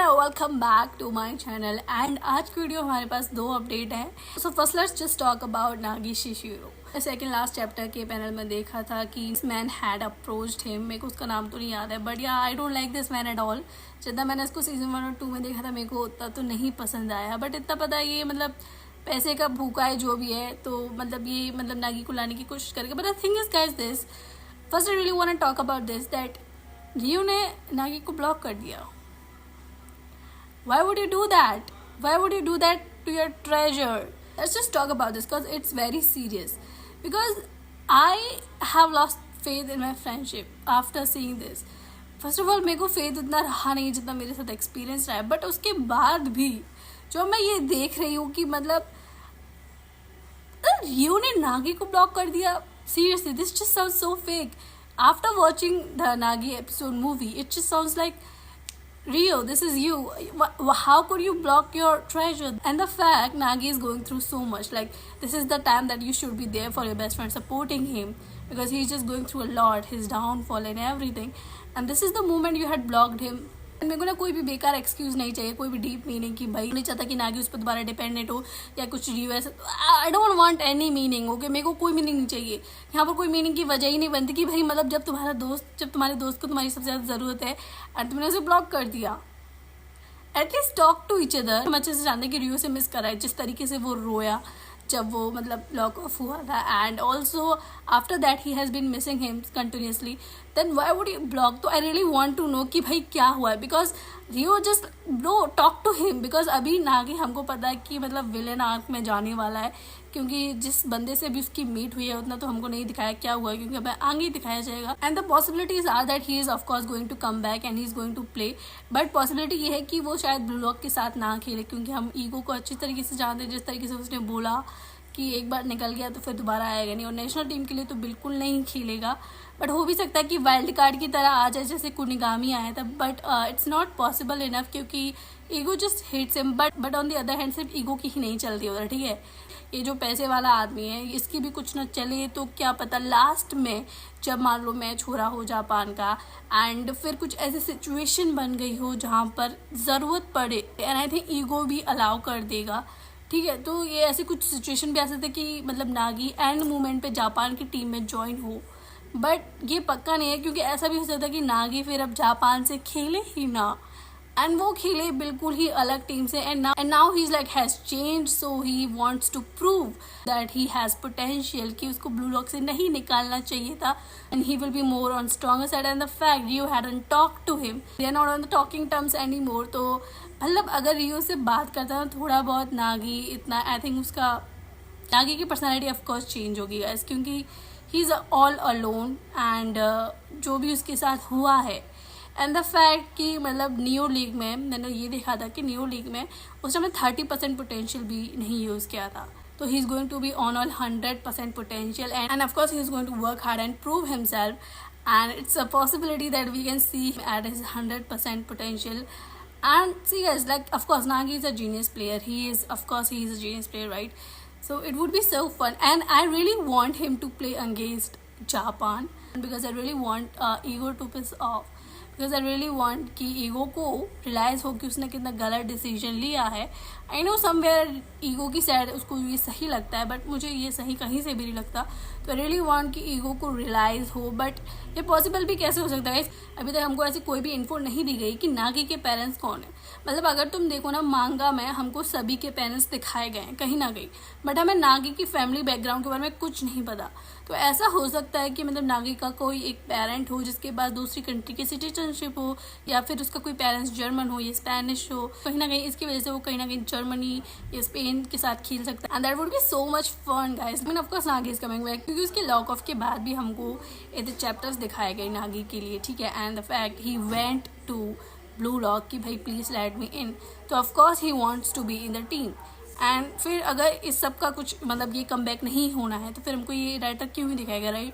Welcome back to my channel and आज की video हमारे पास दो अपडेट है। So first let's just talk about Nagi Seishiro. Second last chapter के पैनल में देखा था कि this man had approached him. मेरे को उसका नाम तो नहीं याद है but yeah I don't like this man at all. जितना मैंने इसको सीजन 1 और 2 में देखा था मेरे को उतना तो नहीं पसंद आया, बट इतना पता है ये मतलब पैसे का भूखा है जो भी है, तो मतलब ये मतलब नागी को लाने की कोशिश करेगा। But the thing is guys this, first I really want to talk about this that Reo ने नागी को ब्लॉक कर दिया। Why would you do that? Why would you do that to your treasure? Let's just talk about this because it's very serious. Because I have lost faith in my friendship after seeing this. First of all, मेरे को faith उतना रहा नहीं जितना मेरे साथ experience रहा है, but उसके बाद भी जो मैं ये देख रही हूँ कि मतलब रियो ने नागी को ब्लॉक कर दिया। Seriously, this just sounds so fake. After watching the Nagi episode movie, it just sounds like Rio, this is you. How could you block your treasure? And the fact Nagi is going through so much, like this is the time that you should be there for your best friend, supporting him because he's just going through a lot, his downfall and everything. And this is the moment you had blocked him. मेरे को ना कोई भी बेकार excuse नहीं चाहिए, कोई भी डीप मीनिंग कि भाई नहीं चाहता कि नागी उस पर दोबारा डिपेंडेंट हो या कुछ रियो ऐसा। I don't want any meaning. Okay, मेरे को कोई मीनिंग नहीं चाहिए यहाँ पर। कोई मीनिंग की वजह ही नहीं बनती कि भाई मतलब जब तुम्हारे दोस्त को तुम्हारी सबसे ज़्यादा ज़रूरत है और तुमने उसे ब्लॉक कर दिया। At least talk to each other. हम अच्छे से जानते कि रियो से मिस करा है, जिस तरीके से वो रोया जब वो मतलब ब्लॉक ऑफ हुआ था, and also after that he has been missing him continuously. Then why would you block? तो I really want to know कि भाई क्या हुआ है, because Reo just bro talk to him. Because अभी नागी हमको पता है कि मतलब विलेन आर्क में जाने वाला है, क्योंकि जिस बंदे से भी उसकी मीट हुई है उतना तो हमको नहीं दिखाया क्या हुआ है, क्योंकि अब आगे दिखाया जाएगा। And the possibilities are that he is of course going to come back and he is going to play. But possibility ये है कि वो शायद ब्लू लॉक के साथ ना खेले, क्योंकि हम ईगो को अच्छी तरीके से जानते हैं। जिस तरीके से उसने बोला कि एक बार निकल गया तो फिर दोबारा आएगा नहीं, और नेशनल टीम के लिए तो बिल्कुल नहीं खेलेगा। बट हो भी सकता है कि वाइल्ड कार्ड की तरह आ जाए जैसे कुनिगामी आया था, but it's not possible enough, क्योंकि ego just hits him. But on the other hand सिर्फ ईगो की ही नहीं चलती उधर, ठीक है। ये जो पैसे वाला आदमी है इसकी भी कुछ न चले तो क्या पता लास्ट में जब मान लो मैच हो रहा हो जापान का एंड फिर कुछ ऐसी सिचुएशन बन गई हो जहाँ पर ज़रूरत पड़े, एंड आई थिंक ईगो भी अलाउ कर देगा, ठीक है। तो ये ऐसी कुछ सिचुएशन भी आ सकते कि मतलब नागी एंड मोमेंट पे जापान की टीम में ज्वाइन हो, बट ये पक्का नहीं है, क्योंकि ऐसा भी हो सकता है कि नागी फिर अब जापान से खेले ही ना, एंड वो खेले बिल्कुल ही अलग टीम से। And now he is like has change, so he wants to prove that he has potential, कि उसको ब्लू लॉक से नहीं निकालना चाहिए था, and he will be more on stronger side. And the fact Reo hadn't talk to him, they are not on the talking terms any more. तो मतलब अगर रियो से बात करता है थोड़ा बहुत नागी इतना, आई थिंक उसका नागी की पर्सनैलिटी ऑफकोर्स चेंज होगी गाइस, क्योंकि he is all alone and जो भी उसके साथ हुआ है। एंड द फैक्ट कि मतलब नियो लीग में मैंने ये देखा था कि नियो लीग में उस समय 30% पोटेंशियल भी नहीं यूज़ किया था, तो he is going to be on all 100% potential, and of course he is going to work hard and prove himself, and it's a possibility that we can see at his 100% potential. And see guys, like of course Nagi is a genius player. He is a genius player, right? So it would be so fun, and I really want him to play against Japan because I really want ego to piss off, because I really want कि ego को realise हो कि उसने कितना गलत decision लिया है। I know somewhere ego की साइड उसको ये सही लगता है, बट मुझे ये सही कहीं से भी नहीं लगता। तो आई रियली वांट कि ईगो को रियलाइज़ हो, बट ये पॉसिबल भी कैसे हो सकता है? अभी तक हमको ऐसी कोई भी इन्फो नहीं दी गई कि नागी के पेरेंट्स कौन है। मतलब अगर तुम देखो ना मांगा में हमको सभी के पेरेंट्स दिखाए गए हैं कहीं ना कहीं, बट हमें नागी की फैमिली बैकग्राउंड के बारे में कुछ नहीं पता। तो ऐसा हो सकता है कि मतलब नागी का कोई एक पेरेंट हो जिसके पास दूसरी कंट्री की सिटीजनशिप हो, या फिर उसका कोई पेरेंट्स जर्मन हो या स्पेनिश हो, कहीं ना कहीं इसकी वजह से वो कहीं ना कहीं जर्मनी या स्पेन के साथ खेल सकता है, and that would be so much fun guys. I mean of course Nagi is coming back, क्योंकि उसके लॉक ऑफ के बाद भी हमको ऐसे चैप्टर्स दिखाए गए नागी के लिए, ठीक है। And the fact he went to Blue Lock कि भाई प्लीज लेट मी इन, तो of course he wants to be in the team. एंड फिर अगर इस सब का कुछ मतलब ये कम बैक नहीं होना है तो फिर हमको ये राइटर क्यों ही दिखाएगा, right?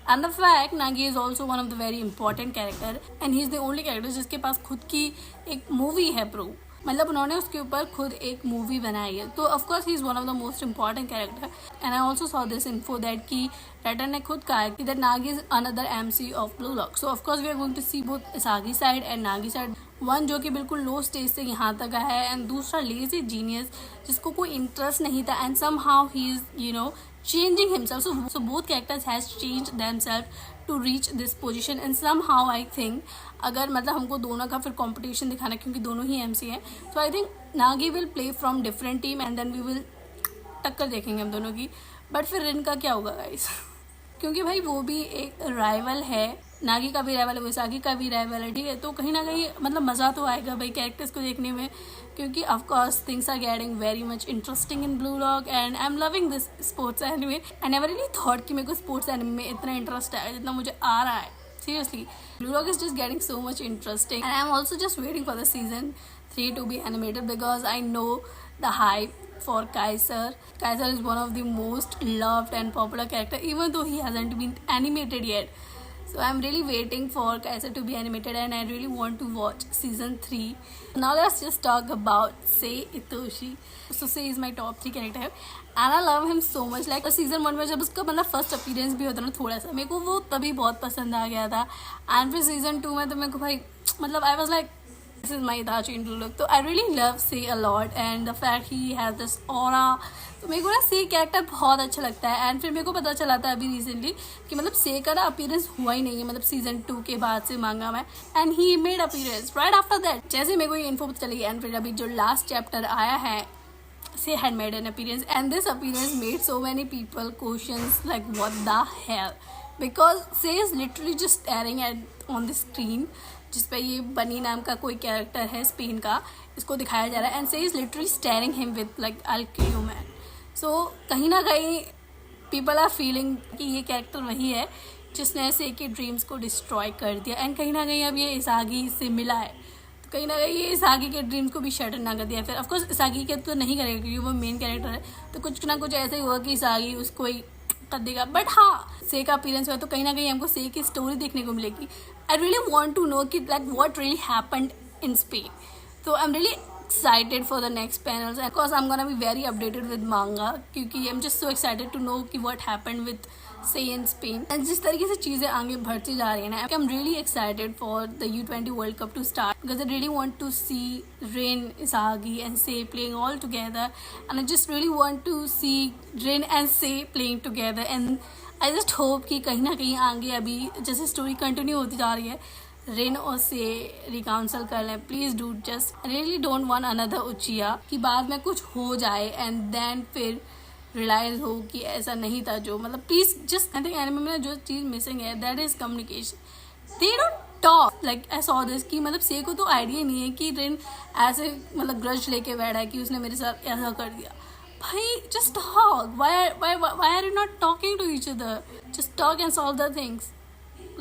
And the fact Nagi is also one of the very important character, and he is the only character जिसके पास खुद की एक मूवी है प्रो, मतलब उन्होंने उसके ऊपर खुद एक मूवी बनाई है। तो of course he is one of the most important character. And I also saw this info that कि राइटर ने खुद कहा कि that Nagi is another MC of Blue Lock. So of course we are going to see both Isagi side and Nagi side. One जो कि बिल्कुल लो stage से यहाँ तक आया है, एंड दूसरा लेजी जीनियस जिसको कोई इंटरेस्ट नहीं था, and somehow he is changing himself. So both characters has changed themselves to reach this position, and somehow I think अगर मतलब हमको दोनों का फिर कंपटीशन दिखाना क्योंकि दोनों ही MC हैं, तो I think Nagi will play from different team and then we will टक्कर देखेंगे हम दोनों की. बट फिर रिन का क्या होगा गाइस? क्योंकि भाई वो भी एक राइवल है, नागी का भी राइवल है, वैसागी का भी राइवल है, ठीक है. तो कहीं ना कहीं मतलब मज़ा तो आएगा भाई कैरेक्टर्स को देखने में, क्योंकि of course things are getting very much interesting in Blue Lock and I am loving this sports anime. I never really thought कि मेरे को स्पोर्ट्स एनिमे में इतना इंटरेस्ट आएगा जितना मुझे आ रहा है. Seriously, Blue Lock is just getting so much interesting, and I'm also just waiting for the season 3 to be animated because I know the hype for Kaiser. Kaiser is one of the most loved and popular character, even though he hasn't been animated yet. So I'm really waiting for Kaiser to be animated, and I really want to watch season 3. Now let's just talk about Sei Itoshi. So Sei is my top 3 character, and I love him so much. Like season 1 में जब उसका मतलब first appearance भी होता ना थोड़ा सा, मेरे को वो तभी बहुत पसंद आ गया था. एंड फिर सीजन 2 में तो मेरे को भाई मतलब I was like this is my Itachi in Blue Lock. तो I really love Sei a lot, and the fact he has this aura. तो मेरे को ना Sei कैरेक्टर बहुत अच्छा लगता है. एंड फिर मेरे को पता चला था अभी रिसेंटली कि मतलब Sei का ना अपीयरेंस हुआ ही नहीं है मतलब सीजन 2 के बाद से मांगा में, and he made appearance right after that. जैसे मेरे को ये इन्फो पता चली, एंड फिर अभी जो लास्ट चैप्टर आया है, Sei had made an appearance, and this appearance made so many people questions like what the hell, because Sei is literally just staring at on the screen जिस पे ये बनी नाम का कोई कैरेक्टर है स्पेन का, इसको दिखाया जा रहा है, and Sei is literally staring him with like I'll kill you man. So कहीं ना कहीं पीपल आर फीलिंग कि ये कैरेक्टर वही है जिसने Sei के ड्रीम्स को डिस्ट्रॉय कर दिया, एंड कहीं ना कहीं अब ये इसागी से मिला है, तो कहीं ना कहीं ये इसागी के ड्रीम्स को भी शटर ना कर दिया. फिर ऑफकोर्स इसागी के तो नहीं करेगा क्योंकि वो मेन कैरेक्टर है, तो कुछ ना कुछ ऐसा ही हुआ कि इसागी उसको ही कर देगा. बट हाँ, Sei का अपीयरेंस हुआ तो कहीं ना कहीं हमको Sei की स्टोरी देखने को मिलेगी. I really want to know कि like what really happened in Spain. तो I am really excited for the next panels, and of course I'm gonna be very updated with manga क्योंकि I'm just so excited to know कि what happened with Sei in Spain, and जिस तरीके से चीज़ें आगे बढ़ती जा रही हैं ना, I'm really excited for the U20 World Cup to start because I really want to see Rin, Isagi and Sei playing all together, and I just really want to see Rin and Sei playing together, and I just hope कि कहीं ना कहीं आगे अभी जैसे story continue होती जा रही है रेन और से रिकाउंसल कर लें. Please do, just really don't want another Uchiha कि बाद में कुछ हो जाए एंड देन फिर रियलाइज हो कि ऐसा नहीं था जो मतलब. Please just I think anime में जो चीज़ मिसिंग है that is communication. They don't talk like I saw this कि मतलब से को तो आइडिया नहीं है कि रेन ऐसे मतलब ग्रज लेके बैठा है कि उसने मेरे साथ ऐसा कर दिया. भाई just talk. Why are you not talking to each other? Just talk and solve the things.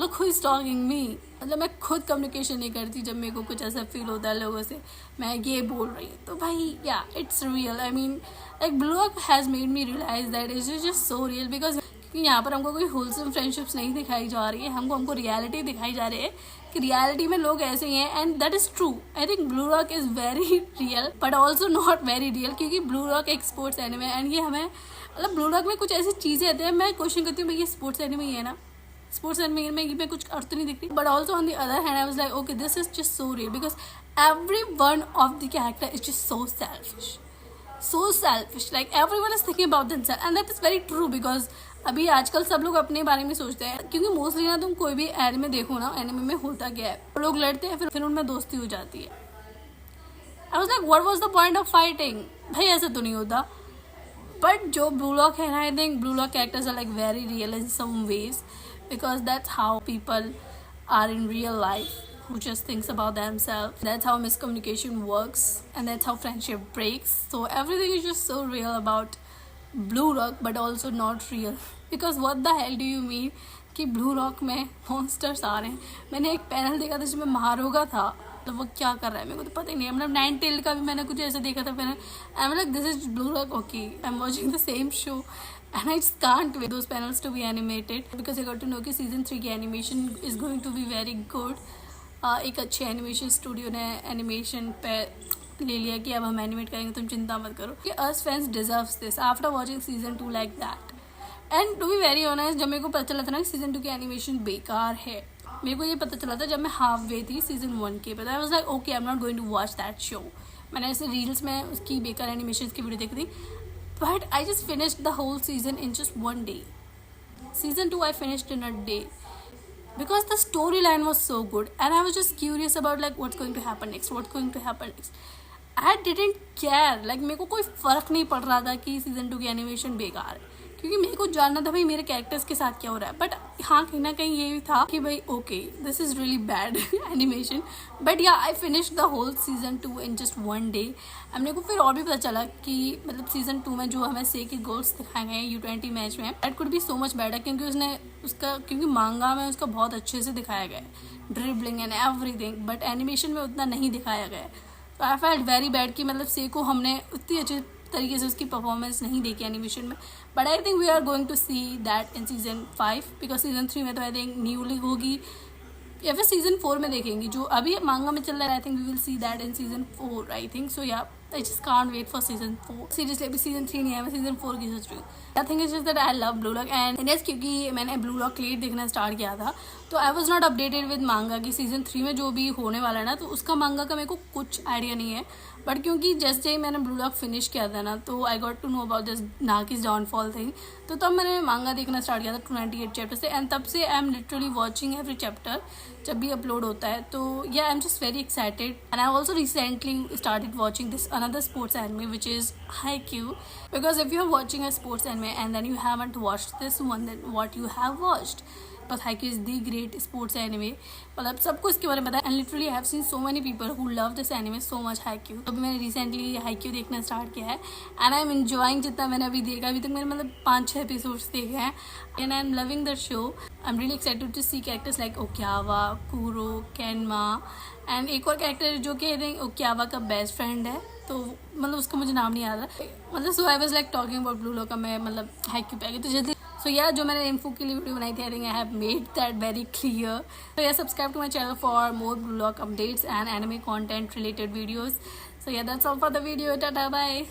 Look who is talking me. मतलब मैं खुद कम्युनिकेशन नहीं करती जब मेरे को कुछ ऐसा फील होता है लोगों से, मैं ये बोल रही हूँ तो भाई yeah it's real. I mean like Blue Lock has made me realize that is just so real because क्योंकि यहाँ पर हमको कोई होलसम फ्रेंडशिप्स नहीं दिखाई जा रही है, हमको रियलिटी दिखाई जा रही है कि रियलिटी में लोग ऐसे ही हैं, and that is true. I think Blue Lok is very real but also not very real क्योंकि ब्लू लॉक एक स्पोर्ट्स एनिमे है, एंड ये हमें मतलब ब्लू लॉक में कुछ ऐसी चीज़ें आती हैं मैं क्वेश्चन करती हूँ भाई ये स्पोर्ट्स एनिमे ही है ना, स्पोर्ट्स एनिमे में कुछ अर्थ तो नहीं दिखती. But also on the other hand I was like okay this is just so real because every one of the character is just so selfish like every one is thinking about themselves, and that is very true because अभी आजकल सब लोग अपने बारे में सोचते हैं क्योंकि मोस्टली ना तुम कोई भी एनिमे देखो ना, एनिमे में होता क्या है लोग लड़ते हैं फिर उनमें दोस्ती हो जाती है. आई was like what was the point of fighting? भाई ऐसा तो नहीं होता. बट जो ब्लू लॉक है ना, I think Blue Lock characters are like very real in some ways because that's how people are in real life who just thinks about themselves. That's how miscommunication works, and that's how friendship breaks. So everything is just so real about Blue Lock but also not real because what the hell do you mean कि Blue Lock में monsters आ रहे हैं? मैंने एक panel देखा था जिसमें महारोगा था, तो वो क्या कर रहा है मेरे को तो पता ही नहीं. मतलब नाइन टेल का भी मैंने कुछ ऐसा देखा था panel. I am like this is Blue Lock, okay, I'm watching the same show and I just can't wait those panels to be animated because I got to know कि season 3 की animation is going to be very good. एक अच्छे animation studio ने animation पे ले लिया कि अब हम एनिमेट करेंगे, तुम चिंता मत करो. कि us fans deserves this after watching season 2 like that. And to be very honest जब मेरे को पता चला था ना कि season 2 की एनिमेशन बेकार है मेरे को ये पता चला था जब मैं हाफ वे थी सीजन 1 के, but I was like okay I am not going to watch that show. मैंने ऐसे रील्स में उसकी बेकार एनिमेशन की वीडियो देखी थी, but I just finished the whole season in just 1 day. Season 2 I finished in a day because the storyline was so good and I was just curious about like what's going to happen next. I didn't care, like मेरे को कोई फ़र्क नहीं पड़ रहा था कि season 2 की एनिमेशन बेकार है, क्योंकि मेरे को जानना था भाई मेरे कैरेक्टर्स के साथ क्या हो रहा है। बट हाँ, कहीं ना कहीं ये भी था कि भाई okay this is really bad animation, but yeah I finish the whole season 2 in just 1 day. मेरे को फिर और भी पता चला कि मतलब सीजन 2 में जो हमें से के गोल्स दिखाए गए हैं U20 मैच में, that could be so much better, क्योंकि मांगा में उसका बहुत अच्छे से दिखाया गया है dribbling and everything, but animation में उतना नहीं दिखाया गया है। तो आई फेल्ट वेरी बैड कि मतलब से को हमने उतनी अच्छी तरीके से उसकी परफॉर्मेंस नहीं देखी एनिमेशन में। But I think we are going to see that in season 5, because season 3 में तो आई थिंक न्यू लीग होगी या फिर सीजन 4 में देखेंगे। जो अभी मांगा में चल रहा है I think we will see that in season 4 I think so. Yeah I just can't wait for season 4 seriously. अभी सीजन 3 नहीं है, मैं सीजन 4 की सोच रही हूँ। I think it's just that I love blue Lock and yes, क्योंकि मैंने ब्लू लॉक लेट देखना स्टार्ट किया था तो I was not updated with मांगा कि सीजन 3 में जो भी होने वाला है ना, तो उसका मांगा का मेरे को कुछ आइडिया नहीं है। बट क्योंकि जैसे ही मैंने ब्लू लॉक फिनिश किया था ना, तो I got to know about this Nagi's downfall thing, तो तब मैंने मांगा देखना स्टार्ट किया था 28 चैप्टर से, एंड तब से I am literally watching every chapter जब भी अपलोड होता है। तो या I am just very excited and I also recently started watching this another sports anime which is Haikyuu, because if you are watching a sports anime and then you haven't watched this one, then what you have watched? But Haikyuu is the great sports anime, मतलब सबको इसके बारे में पता है, and literally I have seen so many people who love this anime so much Haikyuu। अभी मैंने recently Haikyuu देखना स्टार्ट किया है एंड आई एम एंजॉइंग जितना मैंने अभी देखा। अभी तक मैंने मतलब 5-6 एपिसोड्स देखे हैं and I am loving the show. I am really excited to see characters like Oikawa, Kuroo, Kenma and एक और कैरेक्टर जो कि आई थिंक ओक्यावा का बेस्ट फ्रेंड है, तो मतलब उसका मुझे नाम नहीं याद है। मतलब so I was like talking about Blue Lock का मैं मतलब Haikyuu पे आ गई। तो जल्दी सो या जो मैंने इन्फो के लिए वीडियो बनाई थी I think I have made that very clear. तो yeah subscribe to my channel for more Blue Lock updates and anime content related videos. So yeah that's all for the video. Tata bye.